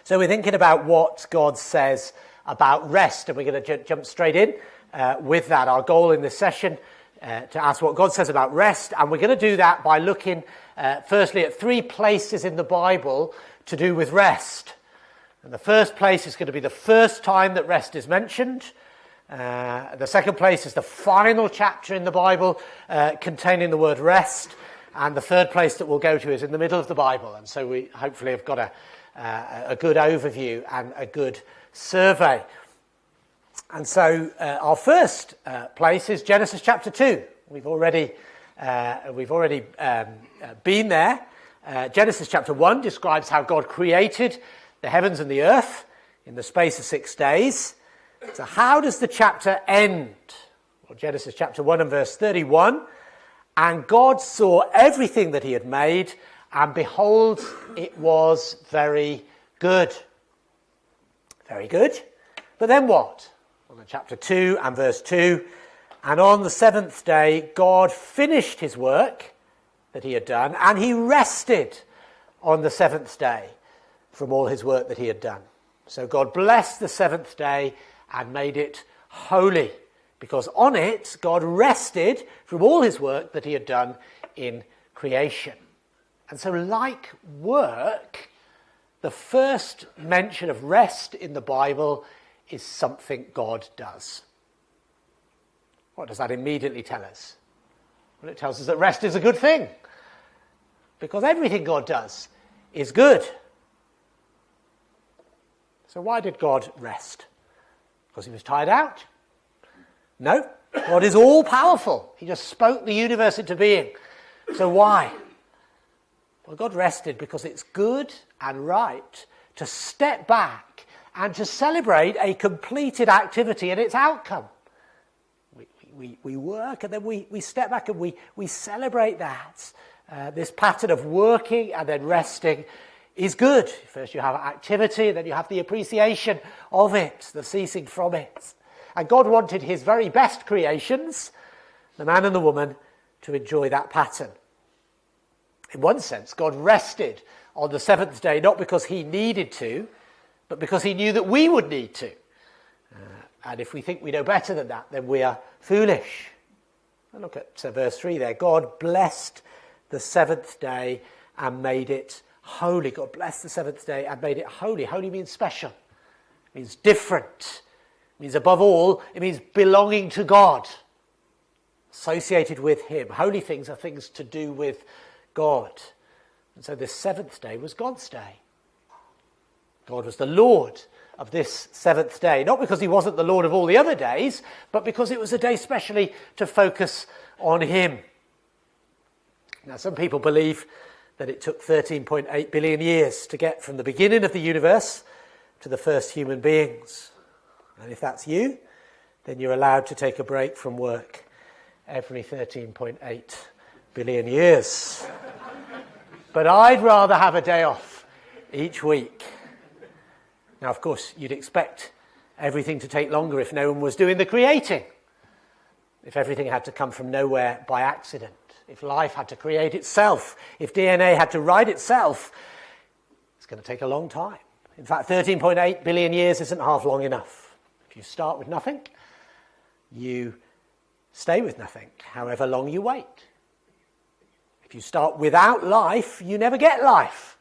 So we're thinking about what God says about rest, and we're going to jump straight in with that. Our goal in this session to ask what God says about rest, and we're going to do that by looking firstly at three places in the Bible to do with rest. And the first place is going to be the first time that rest is mentioned. The second place is the final chapter in the Bible containing the word rest. And the third place that we'll go to is in the middle of the Bible. And so we hopefully have got a good overview and a good survey. And so our first place is Genesis chapter 2. We've already been there. Genesis chapter 1 describes how God created the heavens and the earth in the space of 6 days. So how does the chapter end? Well, Genesis chapter 1 and verse 31. And God saw everything that he had made, and behold, it was very good. Very good. But then what? Well, in chapter 2 and verse 2, and on the seventh day, God finished his work that he had done, and he rested on the seventh day from all his work that he had done. So God blessed the seventh day and made it holy, because on it, God rested from all his work that he had done in creation. And so like work, the first mention of rest in the Bible is something God does. What does that immediately tell us? Well, it tells us that rest is a good thing, because everything God does is good. So why did God rest? Because he was tired out? No, God is all-powerful. He just spoke the universe into being. So why? Well, God rested because it's good and right to step back and to celebrate a completed activity and its outcome. We work and then we step back and we celebrate that. This pattern of working and then resting is good. First you have activity, then you have the appreciation of it, the ceasing from it. And God wanted his very best creations, the man and the woman, to enjoy that pattern. In one sense, God rested on the seventh day, not because he needed to, but because he knew that we would need to. And if we think we know better than that, then we are foolish. And look at verse 3 there. God blessed the seventh day and made it holy. God blessed the seventh day and made it holy. Holy means special. It means different. It means above all, it means belonging to God, associated with him. Holy things are things to do with God. And so this seventh day was God's day. God was the Lord of this seventh day, not because he wasn't the Lord of all the other days, but because it was a day specially to focus on him. Now, some people believe that it took 13.8 billion years to get from the beginning of the universe to the first human beings. And if that's you, then you're allowed to take a break from work every 13.8 billion years. But I'd rather have a day off each week. Now, of course, you'd expect everything to take longer if no one was doing the creating. If everything had to come from nowhere by accident. If life had to create itself. If DNA had to write itself. It's going to take a long time. In fact, 13.8 billion years isn't half long enough. If you start with nothing, you stay with nothing, however long you wait. If you start without life, you never get life.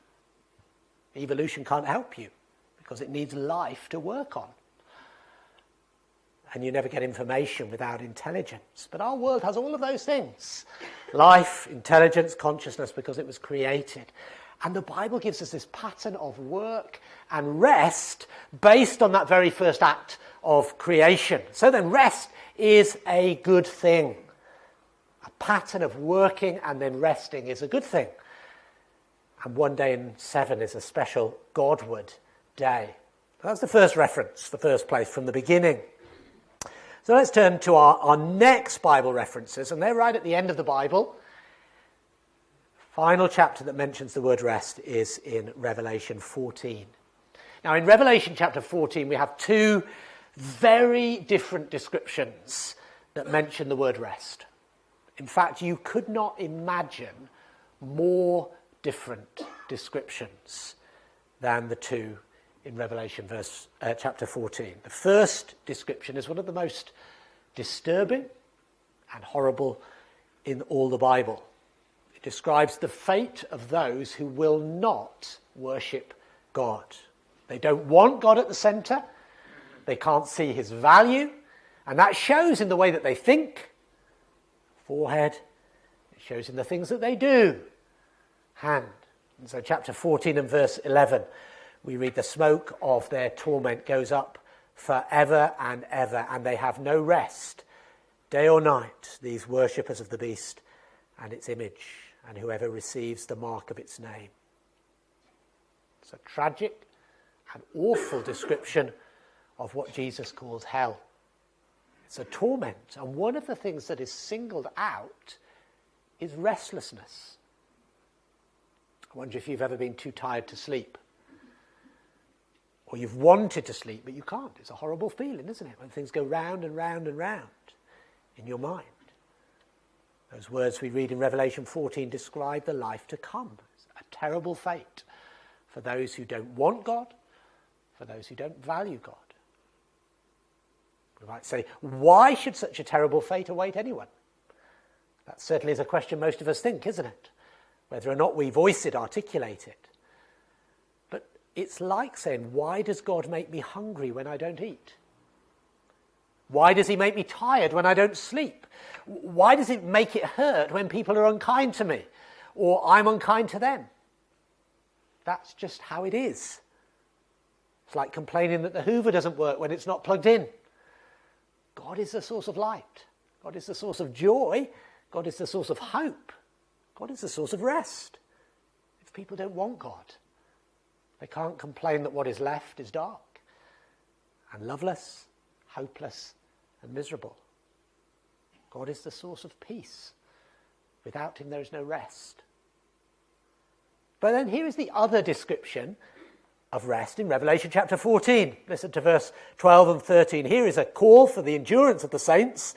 Evolution can't help you because it needs life to work on. And you never get information without intelligence. But our world has all of those things. Life, intelligence, consciousness, because it was created. And the Bible gives us this pattern of work and rest based on that very first act of creation. So then rest is a good thing. A pattern of working and then resting is a good thing. And one day in 7 is a special Godward day. That's the first reference, the first place from the beginning. So let's turn to our next Bible references, and they're right at the end of the Bible. Final chapter that mentions the word rest is in Revelation 14. Now, in Revelation chapter 14, we have two very different descriptions that mention the word rest. In fact, you could not imagine more different descriptions than the two in Revelation chapter 14. The first description is one of the most disturbing and horrible in all the Bible. It describes the fate of those who will not worship God. They don't want God at the centre. They can't see his value. And that shows in the way that they think, forehead. It shows in the things that they do, hand. And so chapter 14 and verse 11, we read, the smoke of their torment goes up forever and ever, and they have no rest, day or night, these worshippers of the beast and its image, and whoever receives the mark of its name. It's a tragic and awful description of what Jesus calls hell. It's a torment, and one of the things that is singled out is restlessness. I wonder if you've ever been too tired to sleep, or you've wanted to sleep but you can't. It's a horrible feeling, isn't it, when things go round and round and round in your mind. Those words we read in Revelation 14 describe the life to come. It's a terrible fate for those who don't want God, for those who don't value God. We might say, why should such a terrible fate await anyone? That certainly is a question most of us think, isn't it? Whether or not we voice it, articulate it. But it's like saying, why does God make me hungry when I don't eat? Why does he make me tired when I don't sleep? Why does it make it hurt when people are unkind to me, or I'm unkind to them? That's just how it is. It's like complaining that the Hoover doesn't work when it's not plugged in. God is the source of light. God is the source of joy. God is the source of hope. God is the source of rest. If people don't want God, they can't complain that what is left is dark and loveless, hopeless and miserable. God is the source of peace. Without him there is no rest. But then here is the other description of rest in Revelation chapter 14. Listen to verse 12 and 13. Here is a call for the endurance of the saints,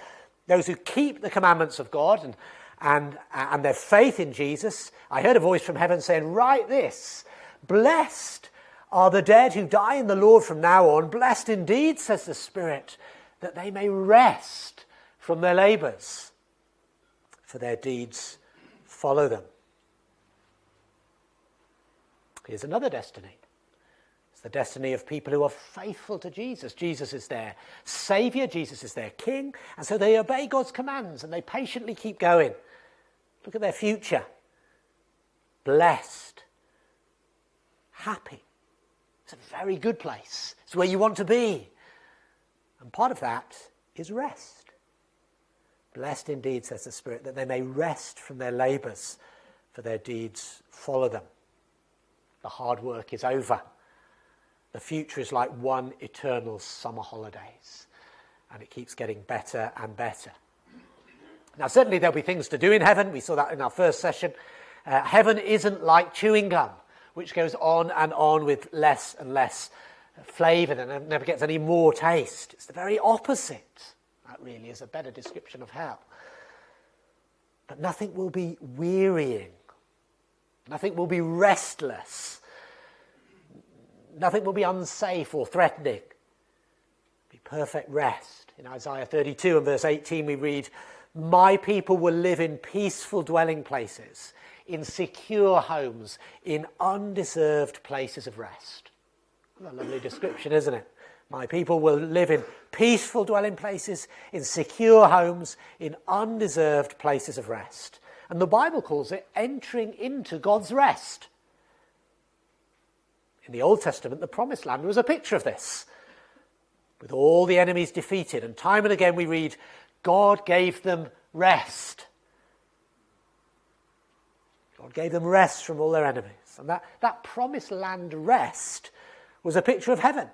those who keep the commandments of God and their faith in Jesus. I heard a voice from heaven saying, write this, blessed are the dead who die in the Lord from now on. Blessed indeed, says the Spirit, that they may rest from their labours, for their deeds follow them. Here's another destiny. It's the destiny of people who are faithful to Jesus. Jesus is their Saviour, Jesus is their King, and so they obey God's commands and they patiently keep going. Look at their future. Blessed. Happy. It's a very good place. It's where you want to be. And part of that is rest. Blessed indeed, says the Spirit, that they may rest from their labours, for their deeds follow them. The hard work is over. The future is like one eternal summer holidays, and it keeps getting better and better. Now, certainly there'll be things to do in heaven. We saw that in our first session. Heaven isn't like chewing gum, which goes on with less and less flavour and never gets any more taste. It's the very opposite. That really is a better description of hell. But nothing will be wearying. Nothing will be restless. Nothing will be unsafe or threatening. It'll be perfect rest. In Isaiah 32 and verse 18 we read, my people will live in peaceful dwelling places, in secure homes, in undeserved places of rest. What a lovely description, isn't it? My people will live in peaceful dwelling places, in secure homes, in undeserved places of rest. And the Bible calls it entering into God's rest. In the Old Testament, the Promised Land was a picture of this, with all the enemies defeated. And time and again we read, God gave them rest. God gave them rest from all their enemies. And that Promised Land rest was a picture of heaven.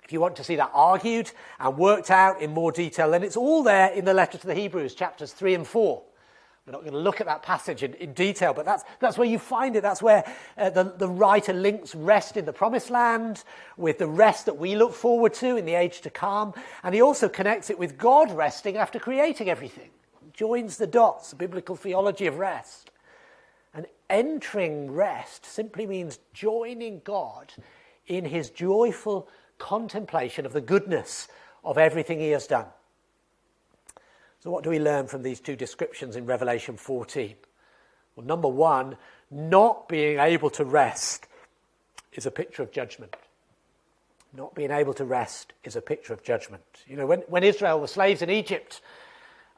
If you want to see that argued and worked out in more detail, then it's all there in the letter to the Hebrews, chapters 3 and 4. We're not going to look at that passage in detail, but that's where you find it. That's where the writer links rest in the Promised Land with the rest that we look forward to in the age to come. And he also connects it with God resting after creating everything. Joins the dots, the biblical theology of rest. And entering rest simply means joining God in his joyful contemplation of the goodness of everything he has done. So what do we learn from these two descriptions in Revelation 14? Well, number one, not being able to rest is a picture of judgment. Not being able to rest is a picture of judgment. You know, when Israel were slaves in Egypt,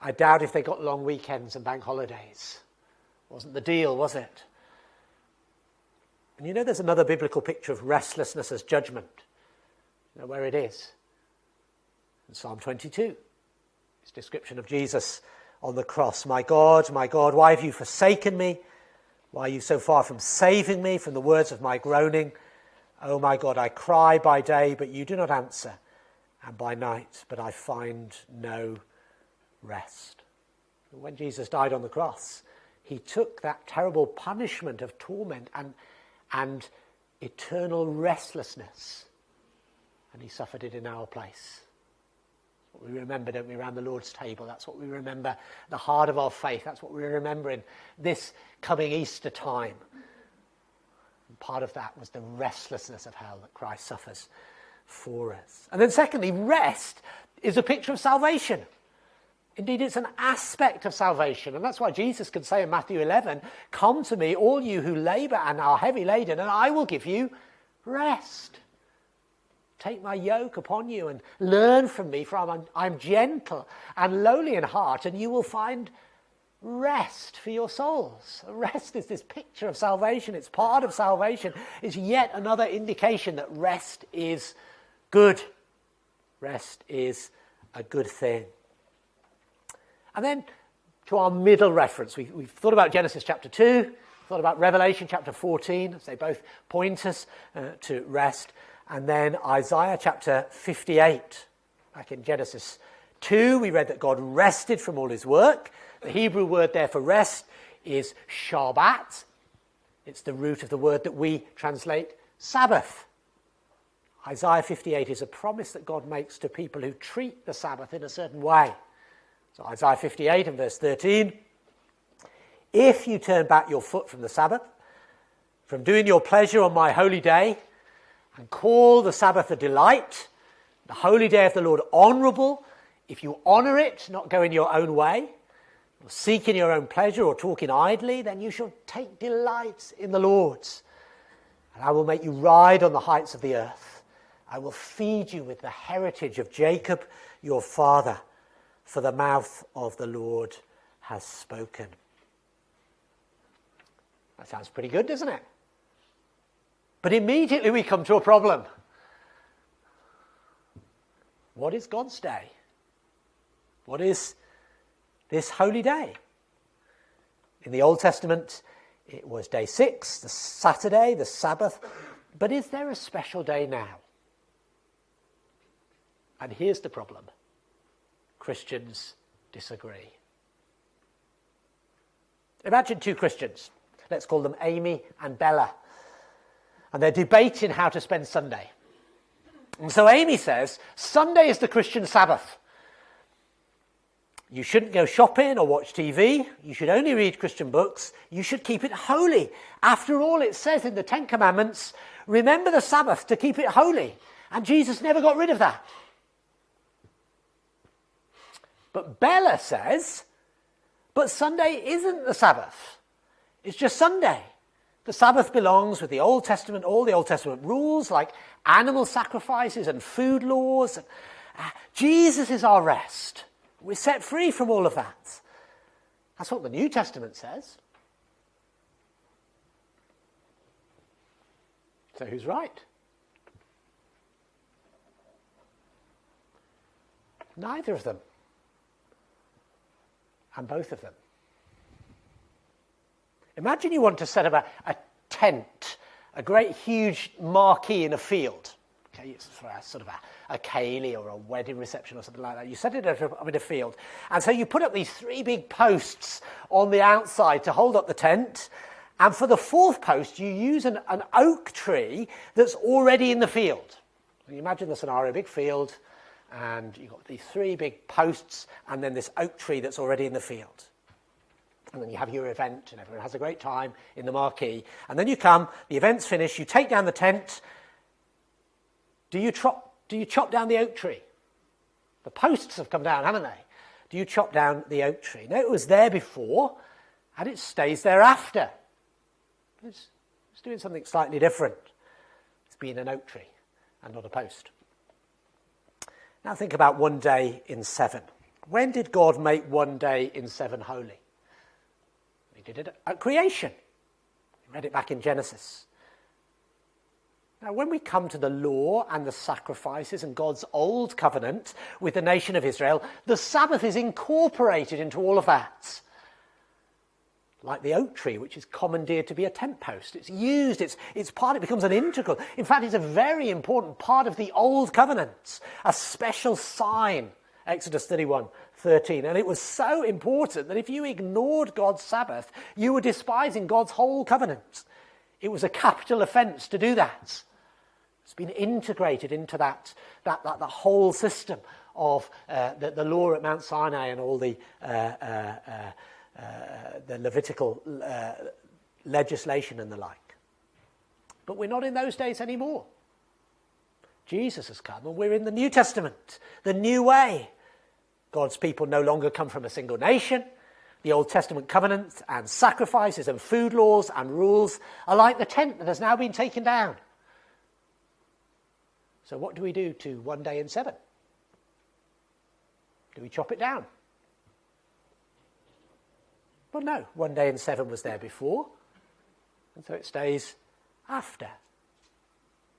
I doubt if they got long weekends and bank holidays. Wasn't the deal, was it? And you know, there's another biblical picture of restlessness as judgment. You know where it is? In Psalm 22. It's a description of Jesus on the cross. My God, why have you forsaken me? Why are you so far from saving me from the words of my groaning? Oh my God, I cry by day, but you do not answer, and by night, but I find no rest. When Jesus died on the cross, he took that terrible punishment of torment and eternal restlessness, and he suffered it in our place. That's what we remember, don't we, around the Lord's table? That's what we remember, the heart of our faith. That's what we remember in this coming Easter time. And part of that was the restlessness of hell that Christ suffers for us. And then secondly, rest is a picture of salvation. Indeed, it's an aspect of salvation. And that's why Jesus can say in Matthew 11, come to me, all you who labour and are heavy laden, and I will give you rest. Take my yoke upon you and learn from me, for I'm gentle and lowly in heart, and you will find rest for your souls. Rest is this picture of salvation. It's part of salvation. It's yet another indication that rest is good. Rest is a good thing. And then to our middle reference, we've thought about Genesis chapter 2, thought about Revelation chapter 14, as they both point us to rest, and then Isaiah chapter 58. Back in Genesis 2, we read that God rested from all his work. The Hebrew word there for rest is Shabbat. It's the root of the word that we translate Sabbath. Isaiah 58 is a promise that God makes to people who treat the Sabbath in a certain way. So Isaiah 58 and verse 13, if you turn back your foot from the Sabbath, from doing your pleasure on my holy day, and call the Sabbath a delight, the holy day of the Lord honourable, if you honour it, not go in your own way, or seek in your own pleasure or talking idly, then you shall take delight in the Lord. And I will make you ride on the heights of the earth. I will feed you with the heritage of Jacob, your father, for the mouth of the Lord has spoken. That sounds pretty good, doesn't it? But immediately we come to a problem. What is God's day? What is this holy day? In the Old Testament, it was day 6, the Saturday, the Sabbath. But is there a special day now? And here's the problem. Christians disagree. Imagine two Christians. Let's call them Amy and Bella. And they're debating how to spend Sunday. And so Amy says, Sunday is the Christian Sabbath. You shouldn't go shopping or watch TV. You should only read Christian books. You should keep it holy. After all, it says in the Ten Commandments, remember the Sabbath to keep it holy. And Jesus never got rid of that. But Bella says, but Sunday isn't the Sabbath. It's just Sunday. The Sabbath belongs with the Old Testament, all the Old Testament rules like animal sacrifices and food laws. Jesus is our rest. We're set free from all of that. That's what the New Testament says. So who's right? Neither of them. And both of them. Imagine you want to set up a tent, a great huge marquee in a field. Okay, it's for a sort of a ceilidh or a wedding reception or something like that. You set it up in a field. And so you put up these 3 big posts on the outside to hold up the tent. And for the 4th post, you use an oak tree that's already in the field. And you imagine the scenario, a big field, and you've got these 3 big posts, and then this oak tree that's already in the field. And then you have your event, and everyone has a great time in the marquee. And then you come, the event's finished, you take down the tent, Do you chop down the oak tree? The posts have come down, haven't they? Do you chop down the oak tree? No, it was there before, and it stays there after. It's doing something slightly different. It's being an oak tree and not a post. Now think about one day in 7. When did God make one day in 7 holy? He did it at creation. We read it back in Genesis. Now, when we come to the law and the sacrifices and God's old covenant with the nation of Israel, the Sabbath is incorporated into all of that. Like the oak tree, which is commandeered to be a tent post. It's used, it's part, it becomes an integral. In fact, it's a very important part of the old covenant, a special sign, Exodus 31:13. And it was so important that if you ignored God's Sabbath, you were despising God's whole covenant. It was a capital offence to do that. It's been integrated into that whole system of the law at Mount Sinai and all the Levitical legislation and the like. But we're not in those days anymore. Jesus has come and we're in the New Testament, the new way. God's people no longer come from a single nation. The Old Testament covenants and sacrifices and food laws and rules are like the tent that has now been taken down. So what do we do to one day in 7? Do we chop it down? Well, no. One day in 7 was there before, and so it stays after.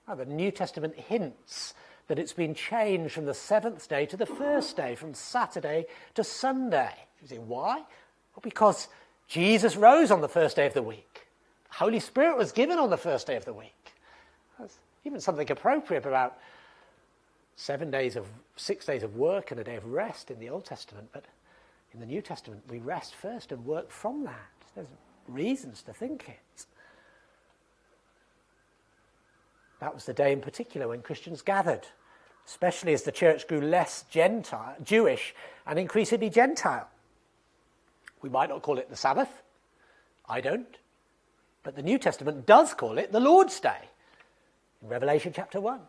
Now, the New Testament hints that it's been changed from the 7th day to the first day, from Saturday to Sunday. You say, why? Well, because Jesus rose on the first day of the week. The Holy Spirit was given on the first day of the week. There's even something appropriate about 6 days of work and a day of rest in the Old Testament, but in the New Testament we rest first and work from that. There's reasons to think it. That was the day in particular when Christians gathered, especially as the church grew less Jewish and increasingly Gentile. We might not call it the Sabbath. I don't. But the New Testament does call it the Lord's Day. In Revelation chapter 1.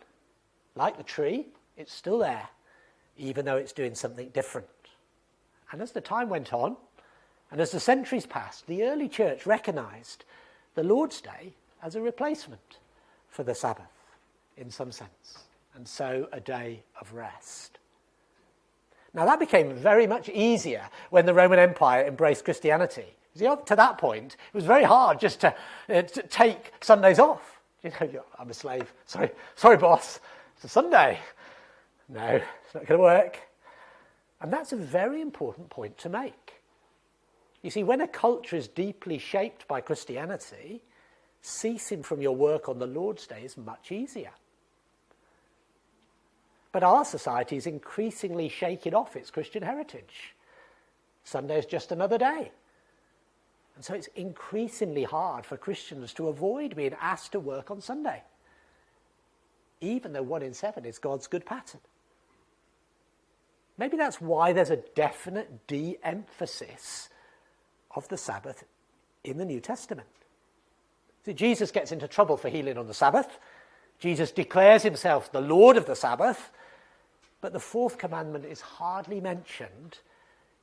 Like the tree, it's still there, even though it's doing something different. And as the time went on, and as the centuries passed, the early church recognised the Lord's Day as a replacement for the Sabbath, in some sense, and so a day of rest. Now that became very much easier when the Roman Empire embraced Christianity. See, up to that point, it was very hard just to take Sundays off. You know, I'm a slave. Sorry, boss. It's a Sunday. No, it's not going to work. And that's a very important point to make. You see, when a culture is deeply shaped by Christianity, ceasing from your work on the Lord's Day is much easier. But our society is increasingly shaking off its Christian heritage. Sunday is just another day. And so it's increasingly hard for Christians to avoid being asked to work on Sunday, even though 1 in 7 is God's good pattern. Maybe that's why there's a definite de-emphasis of the Sabbath in the New Testament. See, Jesus gets into trouble for healing on the Sabbath. Jesus declares himself the Lord of the Sabbath, but the 4th commandment is hardly mentioned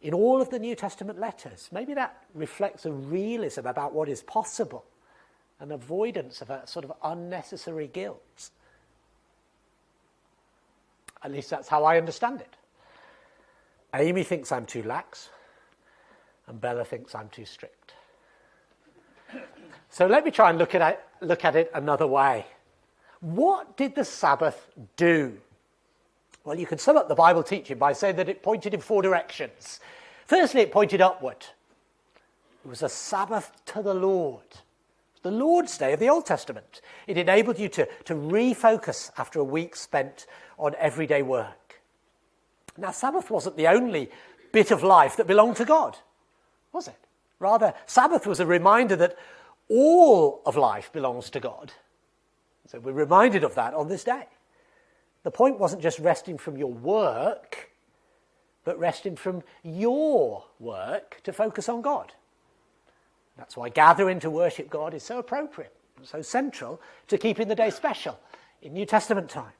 in all of the New Testament letters. Maybe that reflects a realism about what is possible, an avoidance of a sort of unnecessary guilt. At least that's how I understand it. Amy thinks I'm too lax, and Bella thinks I'm too strict. So let me try and look at it another way. What did the Sabbath do? Well, you can sum up the Bible teaching by saying that it pointed in 4 directions. Firstly, it pointed upward. It was a Sabbath to the Lord. The Lord's Day of the Old Testament. It enabled you to refocus after a week spent on everyday work. Now, Sabbath wasn't the only bit of life that belonged to God, was it? Rather, Sabbath was a reminder that all of life belongs to God. So we're reminded of that on this day. The point wasn't just resting from your work, but resting from your work to focus on God. That's why gathering to worship God is so appropriate and so central to keeping the day special in New Testament times.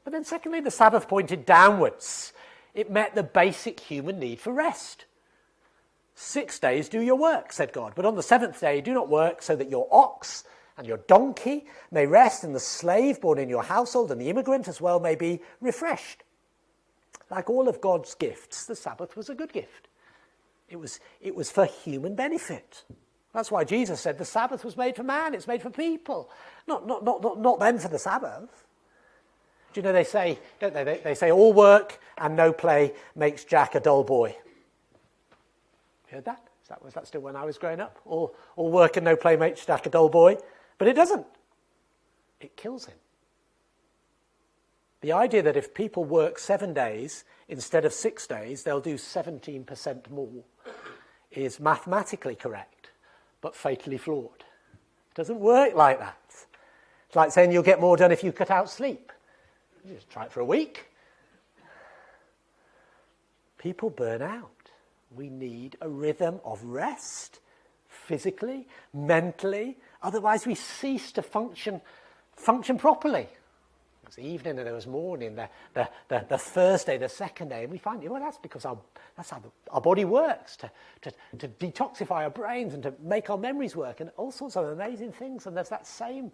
But then secondly, the Sabbath pointed downwards. It met the basic human need for rest. 6 days do your work, said God, but on the seventh day do not work, so that your ox and your donkey may rest, and the slave born in your household and the immigrant as well may be refreshed. Like all of God's gifts, the Sabbath was a good gift. It was for human benefit. That's why Jesus said the Sabbath was made for man, it's made for people, not them for the Sabbath. Do you know they say, don't they? They say all work and no play makes Jack a dull boy. You heard that? Was that still when I was growing up? All work and no play makes Jack a dull boy. But it doesn't. It kills him. The idea that if people work 7 days instead of 6 days, they'll do 17% more is mathematically correct, but fatally flawed. It doesn't work like that. It's like saying you'll get more done if you cut out sleep. You just try it for a week. People burn out. We need a rhythm of rest, physically, mentally. Otherwise, we cease to function properly. It was evening and there was morning, the first day, the second day, and we find, well, that's because that's how our body works, to detoxify our brains and to make our memories work, and all sorts of amazing things. And there's that same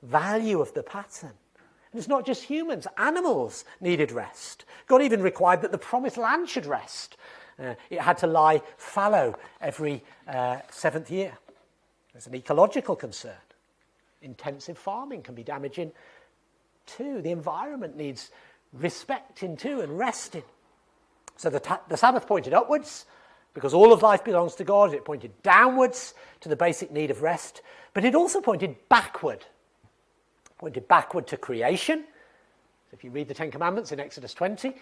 value of the pattern. And it's not just humans. Animals needed rest. God even required that the promised land should rest. It had to lie fallow every 7th year. There's an ecological concern. Intensive farming can be damaging too. The environment needs respecting too and resting. So the Sabbath pointed upwards because all of life belongs to God. It pointed downwards to the basic need of rest. But it also pointed backward. It pointed backward to creation. So if you read the Ten Commandments in Exodus 20,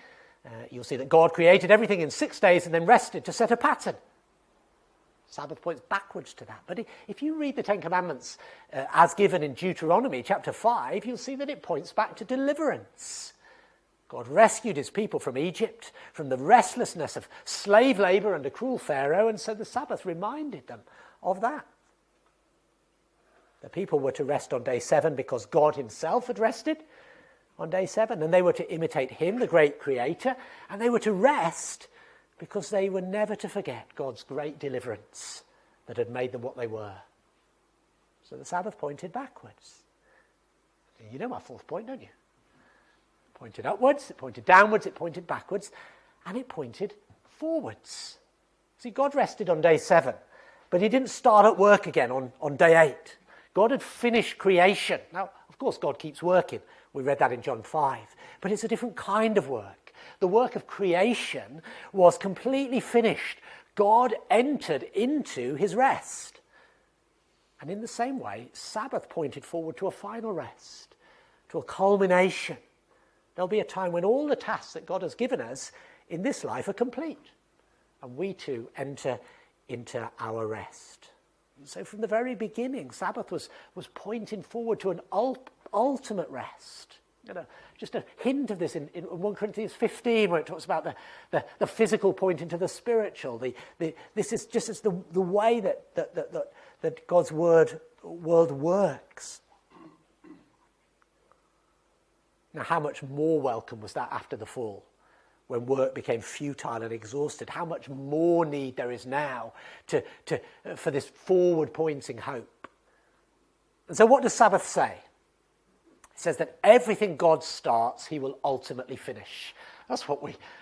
you'll see that God created everything in 6 days and then rested to set a pattern. Sabbath points backwards to that. But if you read the Ten Commandments as given in Deuteronomy chapter 5, you'll see that it points back to deliverance. God rescued his people from Egypt, from the restlessness of slave labor under cruel Pharaoh, and so the Sabbath reminded them of that. The people were to rest on day 7 because God himself had rested on day 7, and they were to imitate him, the great creator, and they were to rest because they were never to forget God's great deliverance that had made them what they were. So the Sabbath pointed backwards. You know my fourth point, don't you? It pointed upwards, it pointed downwards, it pointed backwards, and it pointed forwards. See, God rested on day 7, but he didn't start at work again on day 8. God had finished creation. Now, of course, God keeps working. We read that in John 5. But it's a different kind of work. The work of creation was completely finished. God entered into his rest. And in the same way, Sabbath pointed forward to a final rest, to a culmination. There'll be a time when all the tasks that God has given us in this life are complete, and we too enter into our rest. And so from the very beginning, Sabbath was pointing forward to an ultimate rest. You know, just a hint of this in 1 Corinthians 15, where it talks about the physical pointing to the spiritual. This is just as the way that God's world works. Now, how much more welcome was that after the fall, when work became futile and exhausted? How much more need there is now for this forward-pointing hope. And so what does Sabbath say? It says that everything God starts, he will ultimately finish.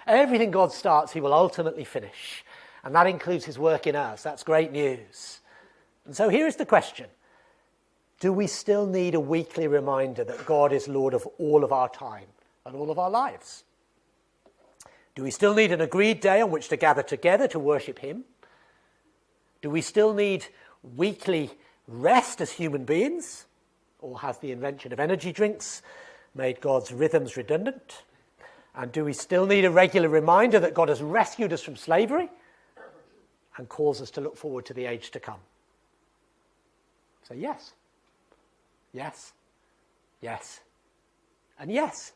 Everything God starts, he will ultimately finish. And that includes his work in us. That's great news. And so here is the question. Do we still need a weekly reminder that God is Lord of all of our time and all of our lives? Do we still need an agreed day on which to gather together to worship him? Do we still need weekly rest as human beings? Or has the invention of energy drinks made God's rhythms redundant? And do we still need a regular reminder that God has rescued us from slavery and calls us to look forward to the age to come? So yes, yes, yes, and yes.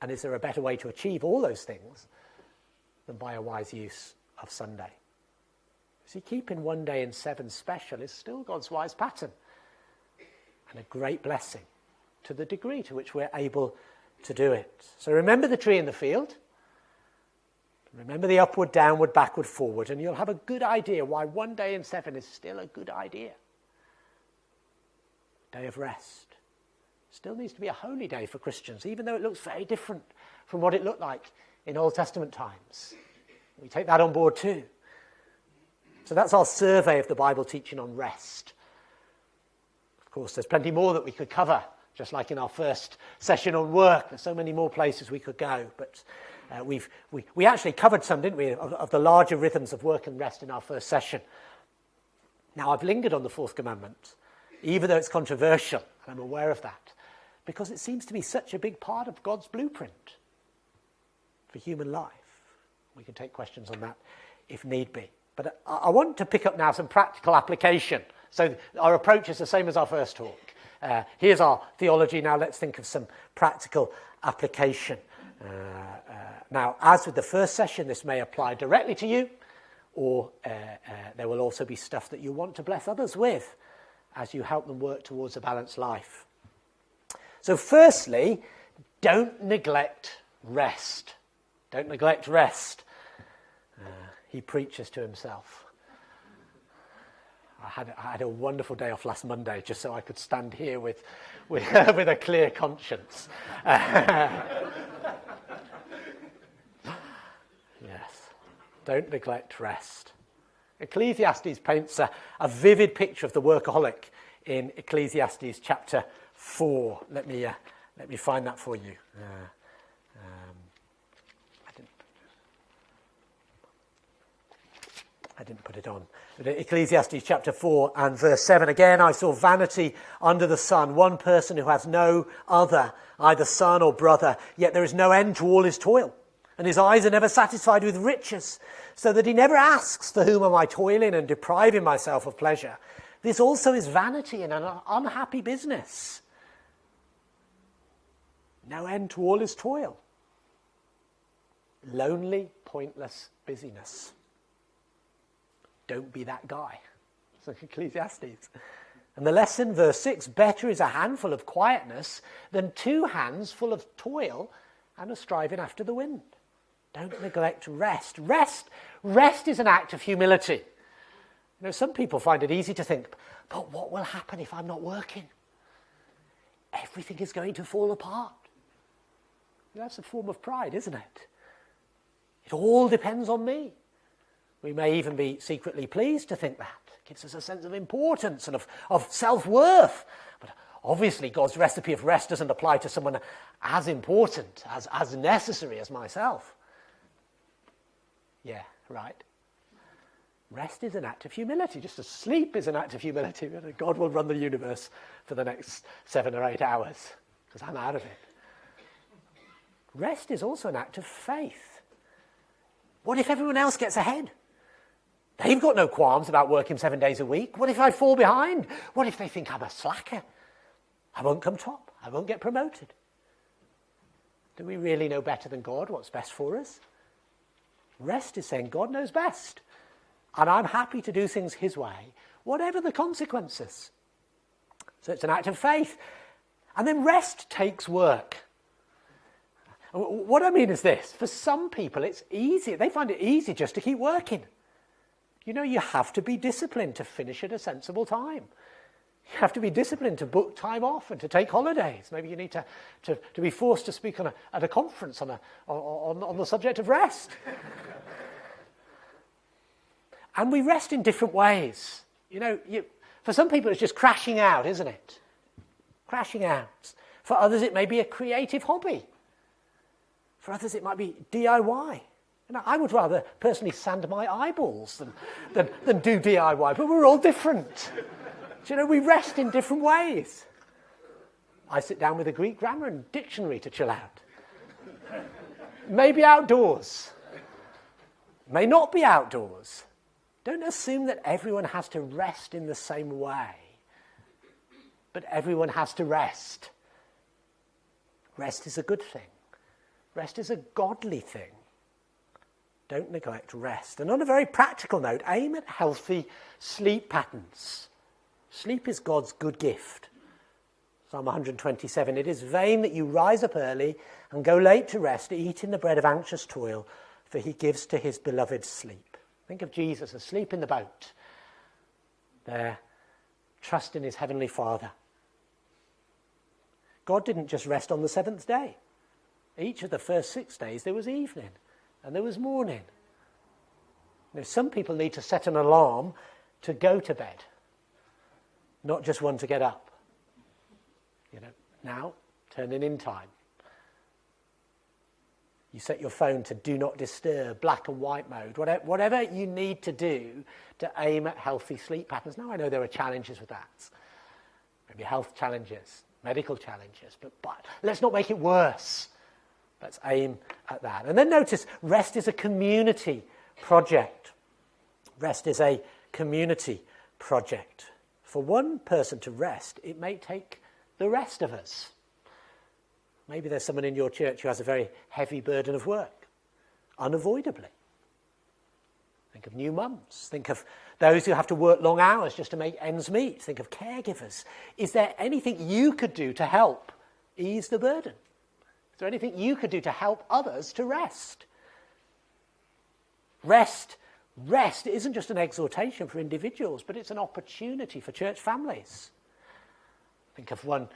And is there a better way to achieve all those things than by a wise use of Sunday? See, keeping 1 day in 7 special is still God's wise pattern, and a great blessing to the degree to which we're able to do it. So remember the tree in the field. Remember the upward, downward, backward, forward, and you'll have a good idea why one day in 7 is still a good idea. Day of rest. Still needs to be a holy day for Christians, even though it looks very different from what it looked like in Old Testament times. We take that on board too. So that's our survey of the Bible teaching on rest. Of course, there's plenty more that we could cover, just like in our first session on work. There's so many more places we could go, but we actually covered some, didn't we, of the larger rhythms of work and rest in our first session. Now, I've lingered on the fourth commandment, even though it's controversial, and I'm aware of that, because it seems to be such a big part of God's blueprint for human life. We can take questions on that if need be. But I want to pick up now some practical application. So our approach is the same as our first talk. Here's our theology. Now let's think of some practical application. Now, as with the first session, this may apply directly to you, or there will also be stuff that you want to bless others with as you help them work towards a balanced life. So firstly, don't neglect rest. Don't neglect rest. He preaches to himself. I had a wonderful day off last Monday just so I could stand here with a clear conscience. Yes, don't neglect rest. Ecclesiastes paints a vivid picture of the workaholic in Ecclesiastes chapter 4. Let me find that for you. I didn't put it on. Ecclesiastes chapter 4 and verse 7. Again, I saw vanity under the sun, one person who has no other, either son or brother, yet there is no end to all his toil. And his eyes are never satisfied with riches, so that he never asks, for whom am I toiling and depriving myself of pleasure? This also is vanity and an unhappy business. No end to all his toil. Lonely, pointless busyness. Don't be that guy. It's like Ecclesiastes. And the lesson, verse 6, better is a handful of quietness than 2 hands full of toil and a striving after the wind. Don't neglect rest. Rest is an act of humility. You know, some people find it easy to think, but what will happen if I'm not working? Everything is going to fall apart. That's a form of pride, isn't it? It all depends on me. We may even be secretly pleased to think that. It gives us a sense of importance and of self-worth. But obviously God's recipe of rest doesn't apply to someone as important, as necessary as myself. Yeah, right. Rest is an act of humility, just as sleep is an act of humility. God will run the universe for the next 7 or 8 hours, because I'm out of it. Rest is also an act of faith. What if everyone else gets ahead? They've got no qualms about working 7 days a week. What if I fall behind? What if they think I'm a slacker? I won't come top. I won't get promoted. Do we really know better than God what's best for us? Rest is saying God knows best. And I'm happy to do things his way, whatever the consequences. So it's an act of faith. And then rest takes work. What I mean is this. For some people, it's easy. They find it easy just to keep working. You know, you have to be disciplined to finish at a sensible time. You have to be disciplined to book time off and to take holidays. Maybe you need to be forced to speak at a conference on the subject of rest. And we rest in different ways. You know, for some people it's just crashing out, isn't it? Crashing out. For others it may be a creative hobby. For others it might be DIY. You know, I would rather personally sand my eyeballs than do DIY, but we're all different. Do you know, we rest in different ways. I sit down with a Greek grammar and dictionary to chill out. Maybe outdoors. May not be outdoors. Don't assume that everyone has to rest in the same way. But everyone has to rest. Rest is a good thing. Rest is a godly thing. Don't neglect rest. And on a very practical note, aim at healthy sleep patterns. Sleep is God's good gift. Psalm 127, it is vain that you rise up early and go late to rest, eating the bread of anxious toil, for he gives to his beloved sleep. Think of Jesus asleep in the boat, there, trusting his heavenly Father. God didn't just rest on the seventh day. Each of the first 6 days there was evening and there was morning. Some people need to set an alarm to go to bed, not just one to get up. Now, turning in time. You set your phone to do not disturb, black and white mode, whatever you need to do to aim at healthy sleep patterns. Now, I know there are challenges with that. Maybe health challenges, medical challenges, but let's not make it worse. Let's aim at that. And then notice, rest is a community project. Rest is a community project. For one person to rest, it may take the rest of us. Maybe there's someone in your church who has a very heavy burden of work, unavoidably. Think of new mums. Think of those who have to work long hours just to make ends meet. Think of caregivers. Is there anything you could do to help ease the burden? Is there anything you could do to help others to rest? Rest isn't just an exhortation for individuals, but it's an opportunity for church families. Think of one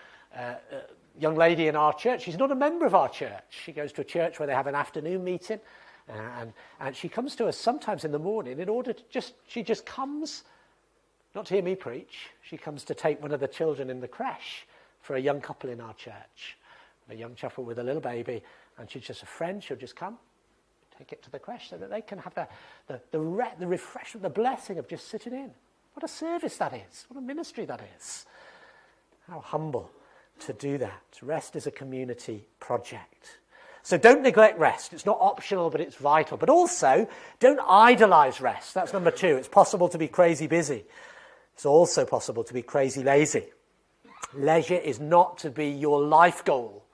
young lady in our church. She's not a member of our church. She goes to a church where they have an afternoon meeting, and she comes to us sometimes in the morning in order to she just comes, not to hear me preach, she comes to take one of the children in the creche for a young couple in our church. A young couple with a little baby, and she's just a friend. She'll just come, take it to the creche so that they can have the refreshment, the blessing of just sitting in. What a service that is. What a ministry that is. How humble to do that. Rest is a community project. So don't neglect rest. It's not optional, but it's vital. But also, don't idolize rest. That's number 2. It's possible to be crazy busy. It's also possible to be crazy lazy. Leisure is not to be your life goal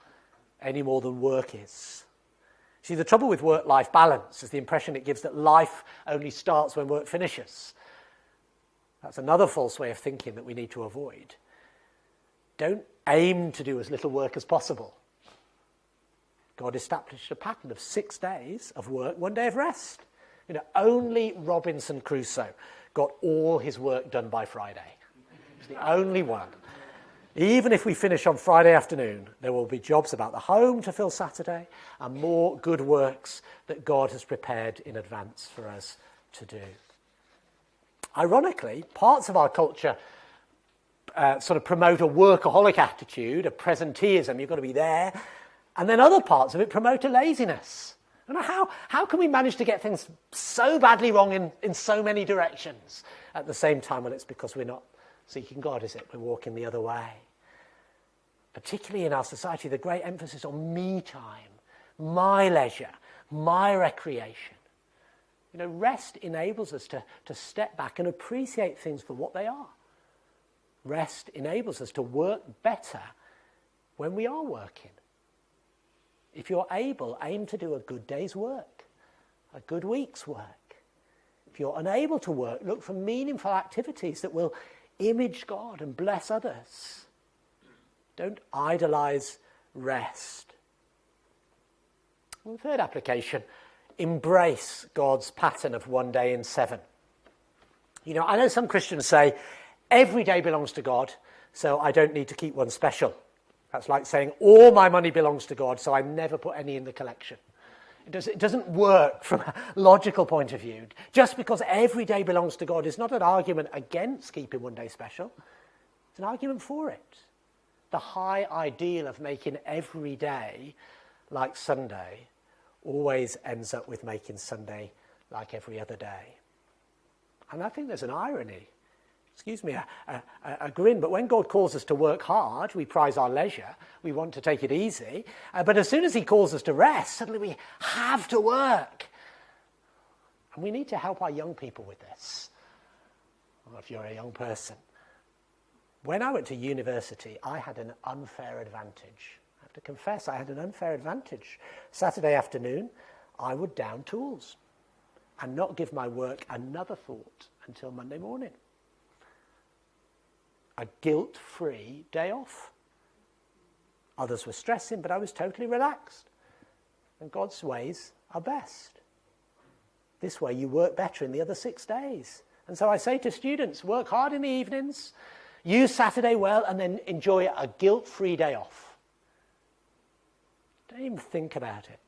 any more than work is. See, the trouble with work-life balance is the impression it gives that life only starts when work finishes. That's another false way of thinking that we need to avoid. Don't aim to do as little work as possible. God established a pattern of 6 days of work, 1 day of rest. Only Robinson Crusoe got all his work done by Friday. He's the only one. Even if we finish on Friday afternoon, there will be jobs about the home to fill Saturday and more good works that God has prepared in advance for us to do. Ironically, parts of our culture sort of promote a workaholic attitude, a presenteeism, you've got to be there, and then other parts of it promote a laziness. I don't know how can we manage to get things so badly wrong in so many directions at the same time? Well, it's because we're not seeking God, is it? We're walking the other way. Particularly in our society, the great emphasis on me time, my leisure, my recreation. Rest enables us to step back and appreciate things for what they are. Rest enables us to work better when we are working. If you're able, aim to do a good day's work, a good week's work. If you're unable to work, look for meaningful activities that will image God and bless others. Don't idolize rest. And the third application, embrace God's pattern of 1 day in 7. I know some Christians say, every day belongs to God, so I don't need to keep one special. That's like saying, all my money belongs to God, so I never put any in the collection. It doesn't work from a logical point of view. Just because every day belongs to God is not an argument against keeping 1 day special. It's an argument for it. The high ideal of making every day like Sunday always ends up with making Sunday like every other day. And I think there's an irony. Excuse me, a grin, but when God calls us to work hard, we prize our leisure, we want to take it easy, but as soon as he calls us to rest, suddenly we have to work. And we need to help our young people with this. Well, if you're a young person. When I went to university, I had an unfair advantage. I have to confess, I had an unfair advantage. Saturday afternoon, I would down tools and not give my work another thought until Monday morning. A guilt-free day off. Others were stressing, but I was totally relaxed. And God's ways are best. This way you work better in the other 6 days. And so I say to students, work hard in the evenings, use Saturday well, and then enjoy a guilt-free day off. Don't even think about it.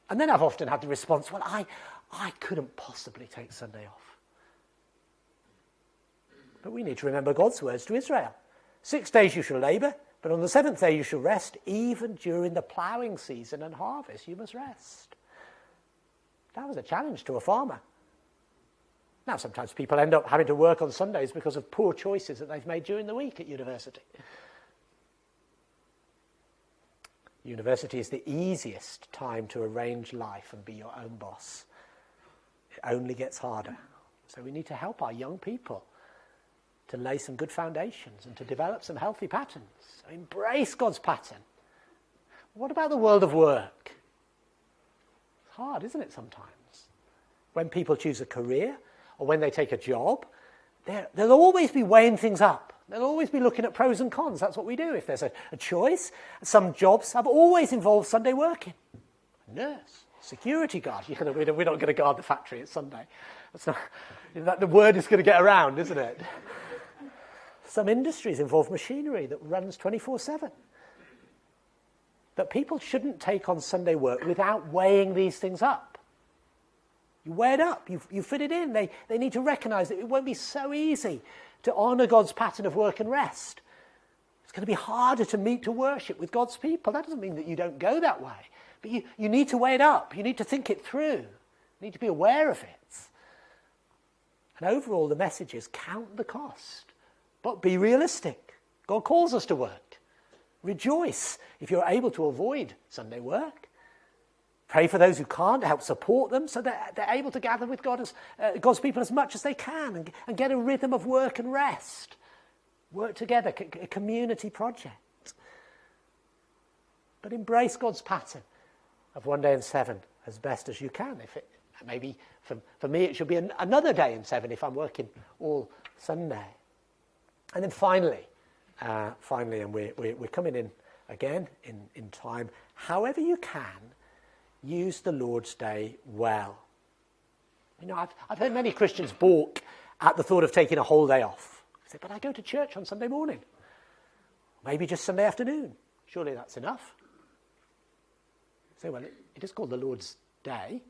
And then I've often had the response, well, I couldn't possibly take Sunday off. But we need to remember God's words to Israel. 6 days you shall labour, but on the 7th day you shall rest. Even during the ploughing season and harvest, you must rest. That was a challenge to a farmer. Now, sometimes people end up having to work on Sundays because of poor choices that they've made during the week at university. University is the easiest time to arrange life and be your own boss. It only gets harder. So we need to help our young people to lay some good foundations and to develop some healthy patterns. So embrace God's pattern. What about the world of work? It's hard, isn't it, sometimes? When people choose a career or when they take a job, they'll always be weighing things up. They'll always be looking at pros and cons. That's what we do if there's a choice. Some jobs have always involved Sunday working. A nurse, security guard. We're not going to guard the factory, it's Sunday. The word is going to get around, isn't it? Some industries involve machinery that runs 24/7. But people shouldn't take on Sunday work without weighing these things up. You weigh it up, you fit it in. They need to recognise that it won't be so easy to honour God's pattern of work and rest. It's going to be harder to meet to worship with God's people. That doesn't mean that you don't go that way. But you need to weigh it up. You need to think it through. You need to be aware of it. And overall, the message is count the cost. But be realistic. God calls us to work. Rejoice if you're able to avoid Sunday work. Pray for those who can't, help support them so that they're able to gather with God's people as much as they can and get a rhythm of work and rest. Work together, a community project. But embrace God's pattern of 1 day in 7 as best as you can. Maybe for me it should be another day in 7 if I'm working all Sunday. And then finally, and we're coming in again in time, however you can, use the Lord's Day well. You know, I've heard many Christians balk at the thought of taking a whole day off. They say, but I go to church on Sunday morning. Maybe just Sunday afternoon. Surely that's enough. Say, well, it is called the Lord's Day,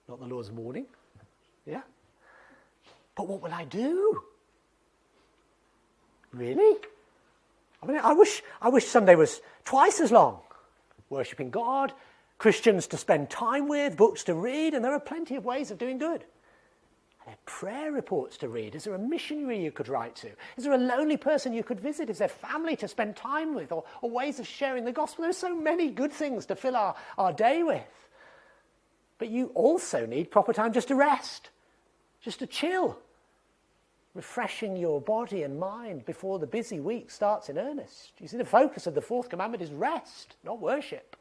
not the Lord's morning. Yeah? But what will I do? Really? I mean, I wish Sunday was twice as long. Worshipping God, Christians to spend time with, books to read, and there are plenty of ways of doing good. Are there prayer reports to read? Is there a missionary you could write to? Is there a lonely person you could visit? Is there family to spend time with, or ways of sharing the gospel? There are so many good things to fill our day with. But you also need proper time just to rest, just to chill, refreshing your body and mind before the busy week starts in earnest. You see, the focus of the fourth commandment is rest, not worship.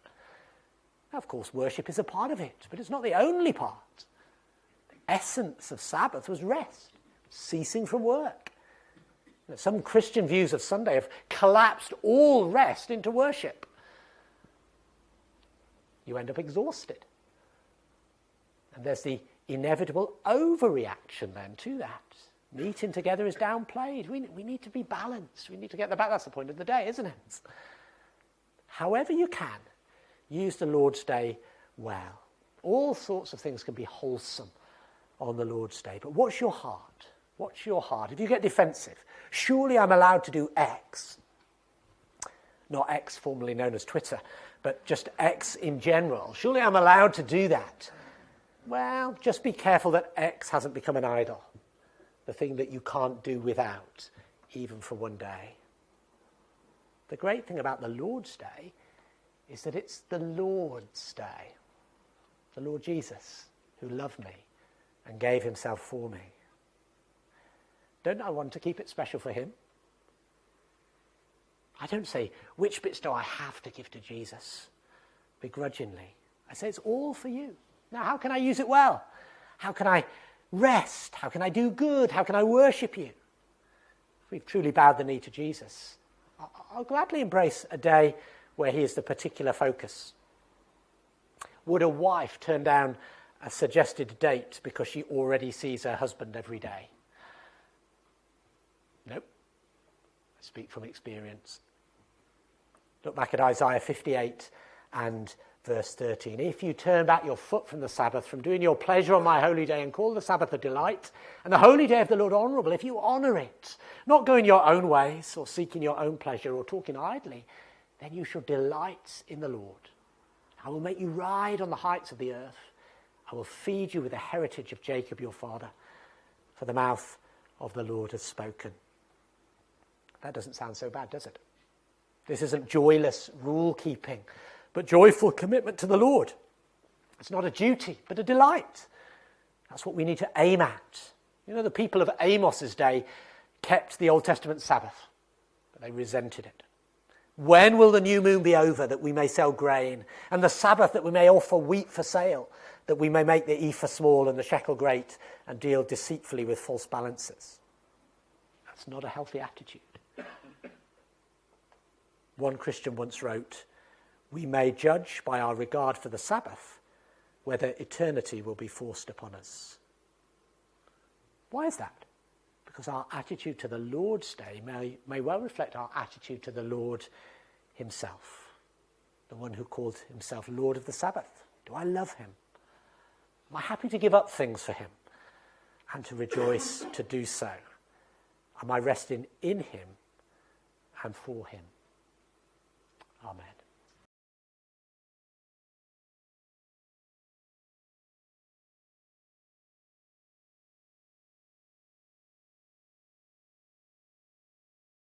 Now, of course, worship is a part of it, but it's not the only part. The essence of Sabbath was rest, ceasing from work. Some Christian views of Sunday have collapsed all rest into worship. You end up exhausted. And there's the inevitable overreaction then to that. Meeting together is downplayed. We need to be balanced. We need to get the back. That's the point of the day, isn't it? However you can, use the Lord's Day well. All sorts of things can be wholesome on the Lord's Day. But what's your heart? What's your heart? If you get defensive, surely I'm allowed to do X. Not X formerly known as Twitter, but just X in general. Surely I'm allowed to do that. Well, just be careful that X hasn't become an idol. The thing that you can't do without, even for 1 day. The great thing about the Lord's Day is that it's the Lord's Day. The Lord Jesus, who loved me and gave himself for me. Don't I want to keep it special for him? I don't say, which bits do I have to give to Jesus begrudgingly? I say, it's all for you. Now, how can I use it well? How can I rest? How can I do good? How can I worship you? If we've truly bowed the knee to Jesus, I'll gladly embrace a day where he is the particular focus. Would a wife turn down a suggested date because she already sees her husband every day? Nope. I speak from experience. Look back at Isaiah 58 and verse 13. If you turn back your foot from the Sabbath, from doing your pleasure on my holy day, and call the Sabbath a delight, and the holy day of the Lord honourable, if you honour it, not going your own ways, or seeking your own pleasure, or talking idly, then you shall delight in the Lord. I will make you ride on the heights of the earth. I will feed you with the heritage of Jacob your father, for the mouth of the Lord has spoken. That doesn't sound so bad, does it? This isn't joyless rule-keeping, but joyful commitment to the Lord. It's not a duty, but a delight. That's what we need to aim at. You know, the people of Amos's day kept the Old Testament Sabbath, but they resented it. When will the new moon be over, that we may sell grain, and the Sabbath, that we may offer wheat for sale, that we may make the ephah small and the shekel great, and deal deceitfully with false balances? That's not a healthy attitude. One Christian once wrote, "We may judge by our regard for the Sabbath whether eternity will be forced upon us." Why is that? Because our attitude to the Lord's day may well reflect our attitude to the Lord himself, the one who called himself Lord of the Sabbath. Do I love him? Am I happy to give up things for him and to rejoice to do so? Am I resting in him and for him? Amen.